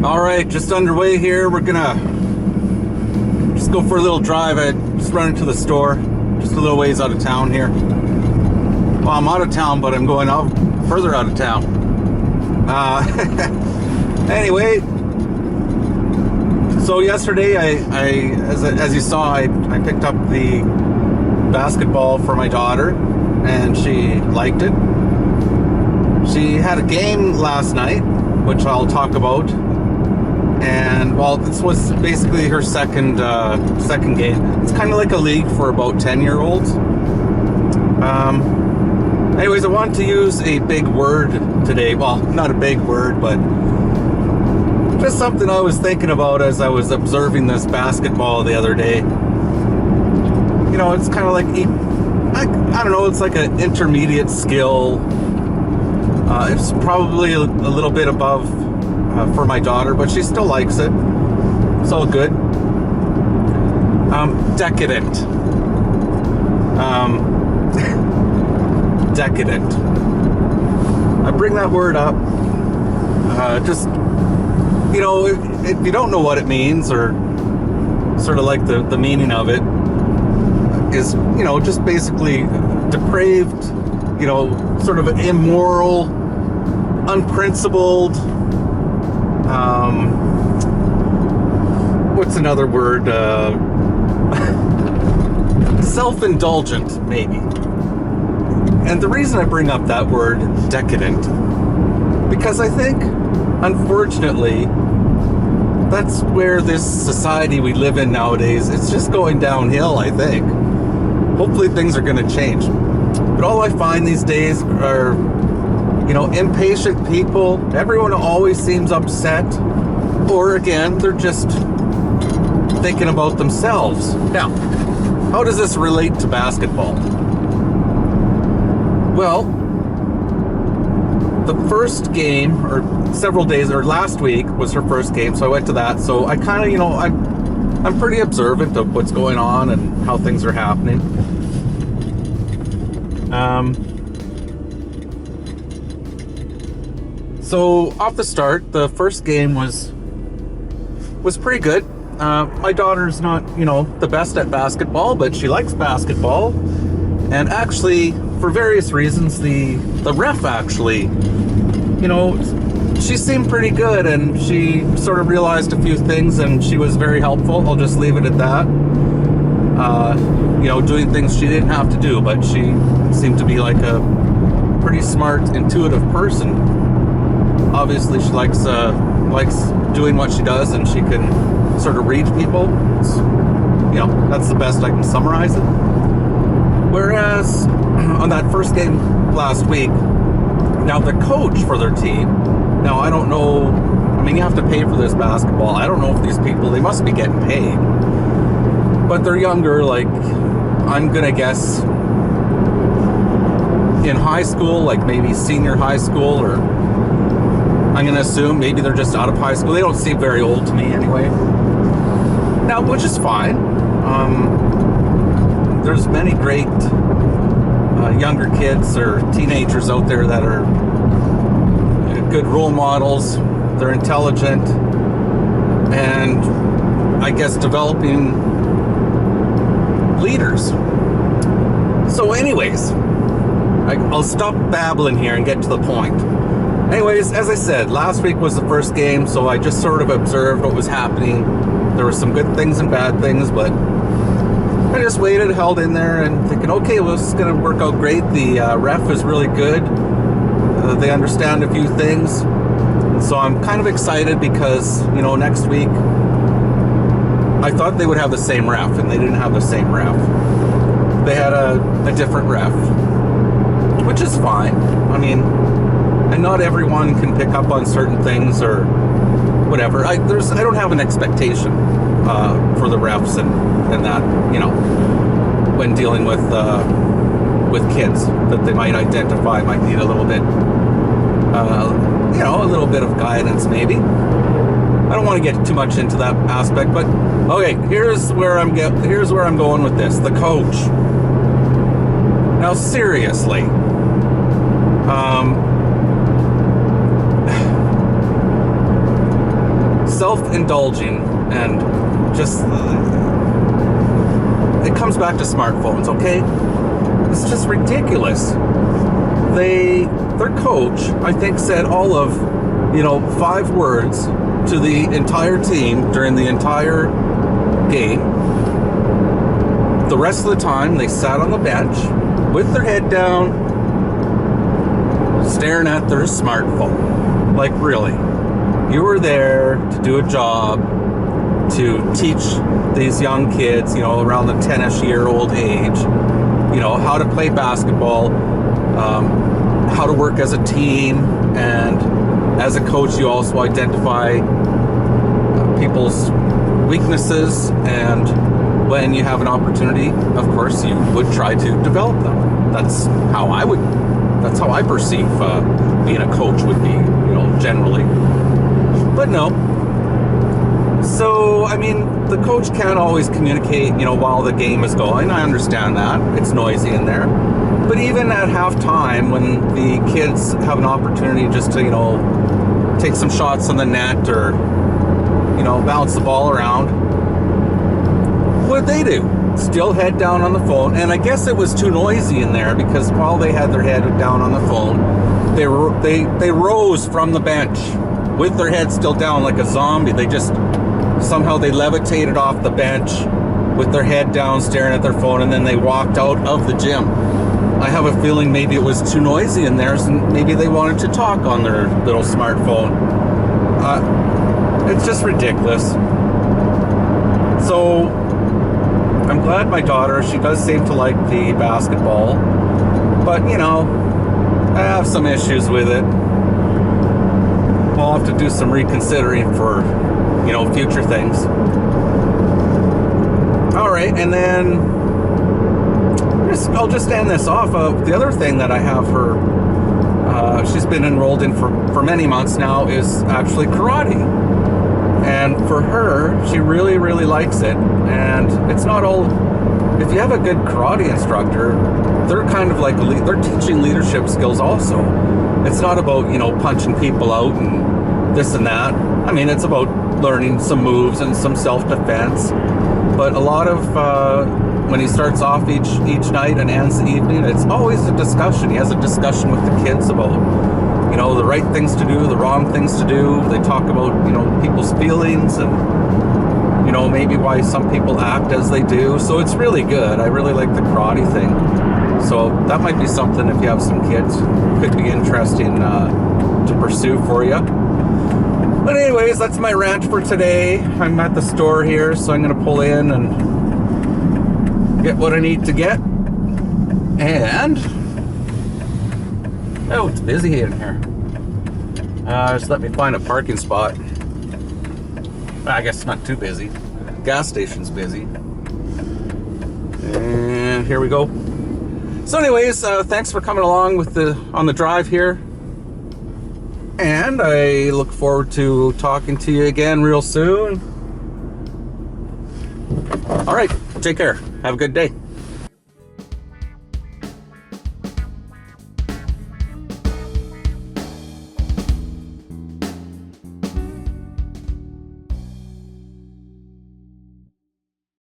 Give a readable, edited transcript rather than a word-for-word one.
All right, just underway here. We're gonna just go for a little drive. I just run into the store, just a little ways out of town here. Well, I'm out of town, but I'm going out further out of town. Anyway, so yesterday, as you saw, I picked up the basketball for my daughter, and she liked it. She had a game last night, which I'll talk about. And well, this was basically her second game. It's kind of like a league for about 10-year-olds. Anyways, I wanted to use a big word today. Well, not a big word, but just something I was thinking about as I was observing this basketball the other day. You know, it's kind of like, I don't know, it's like an intermediate skill. It's probably a little bit above for my daughter, but she still likes it. It's all good. Decadent. Decadent. I bring that word up. Just, you know, if you don't know what it means, or sort of like the meaning of it, is, you know, just basically depraved, you know, sort of immoral, unprincipled, what's another word? Self-indulgent, maybe. And the reason I bring up that word, decadent, because I think, unfortunately, that's where this society we live in nowadays, it's just going downhill, I think. Hopefully things are going to change. But all I find these days are, you know, impatient people. Everyone always seems upset. Or again, they're just thinking about themselves. Now, how does this relate to basketball? Well, the first game, or several days, or last week was her first game, so I went to that. So I kind of, you know, I'm pretty observant of what's going on and how things are happening. So off the start, the first game was pretty good. My daughter's not, you know, the best at basketball, but she likes basketball. And actually, for various reasons, the ref actually, you know, she seemed pretty good, and she sort of realized a few things, and she was very helpful. I'll just leave it at that. You know, doing things she didn't have to do, but she seemed to be like a pretty smart, intuitive person. Obviously, she likes doing what she does, and she can sort of read people. You know, that's the best I can summarize it. Whereas on that first game last week, now the coach for their team, now I don't know, I mean, you have to pay for this basketball. I don't know if these people, they must be getting paid. But they're younger, like, I'm gonna guess in high school, like maybe senior high school, or I'm gonna assume maybe they're just out of high school. They don't seem very old to me anyway. Now, which is fine. There's many great younger kids or teenagers out there that are good role models. They're intelligent, and I guess developing leaders. So anyways, I'll stop babbling here and get to the point. Anyways, as I said, last week was the first game, so I just sort of observed what was happening. There were some good things and bad things, but I just waited, held in there, and thinking, okay, well, this is going to work out great. The ref is really good. They understand a few things. And so I'm kind of excited because, you know, next week, I thought they would have the same ref, and they didn't have the same ref. They had a different ref, which is fine. I mean, and not everyone can pick up on certain things or whatever. I don't have an expectation for the refs and that, you know, when dealing with kids that they might identify might need a little bit, you know, a little bit of guidance maybe. I don't want to get too much into that aspect, but okay, here's where I'm going with this. The coach. Now, seriously, self-indulging, and just it comes back to smartphones, okay? It's just ridiculous. Their coach, I think, said all of 5 words to the entire team during the entire game. The rest of the time they sat on the bench with their head down, staring at their smartphone. Like, really? You were there to do a job, to teach these young kids, around the 10-ish-year-old age, how to play basketball, how to work as a team, and as a coach, you also identify people's weaknesses, and when you have an opportunity, of course, you would try to develop them. That's how I perceive being a coach would be, generally. But no. So, I mean, the coach can't always communicate, while the game is going. I understand that. It's noisy in there. But even at halftime, when the kids have an opportunity just to, take some shots on the net or, bounce the ball around, what they do? Still head down on the phone. And I guess it was too noisy in there, because while they had their head down on the phone, they rose from the bench with their head still down like a zombie. They just somehow they levitated off the bench with their head down, staring at their phone, and then they walked out of the gym. I have a feeling maybe it was too noisy in there, and maybe they wanted to talk on their little smartphone. It's just ridiculous. So I'm glad my daughter, she does seem to like the basketball, but I have some issues with it. We'll have to do some reconsidering for future things. All right, and then I'll just end this off. The other thing that I have her, she's been enrolled in for many months now, is actually karate. And for her, she really, really likes it. And it's not all, if you have a good karate instructor, they're kind of like, they're teaching leadership skills also. It's not about, punching people out and this and that. I mean, it's about learning some moves and some self-defense. But a lot of, when he starts off each night and ends the evening, it's always a discussion. He has a discussion with the kids about, the right things to do, the wrong things to do. They talk about, people's feelings and, maybe why some people act as they do. So it's really good. I really like the karate thing. So that might be something, if you have some kids, could be interesting to pursue for you. But anyways, that's my rant for today. I'm at the store here, so I'm going to pull in and get what I need to get. And oh, it's busy in here. Just let me find a parking spot. I guess it's not too busy. Gas station's busy. And here we go. So anyways, thanks for coming along on the drive here. And I look forward to talking to you again real soon. All right, take care. Have a good day.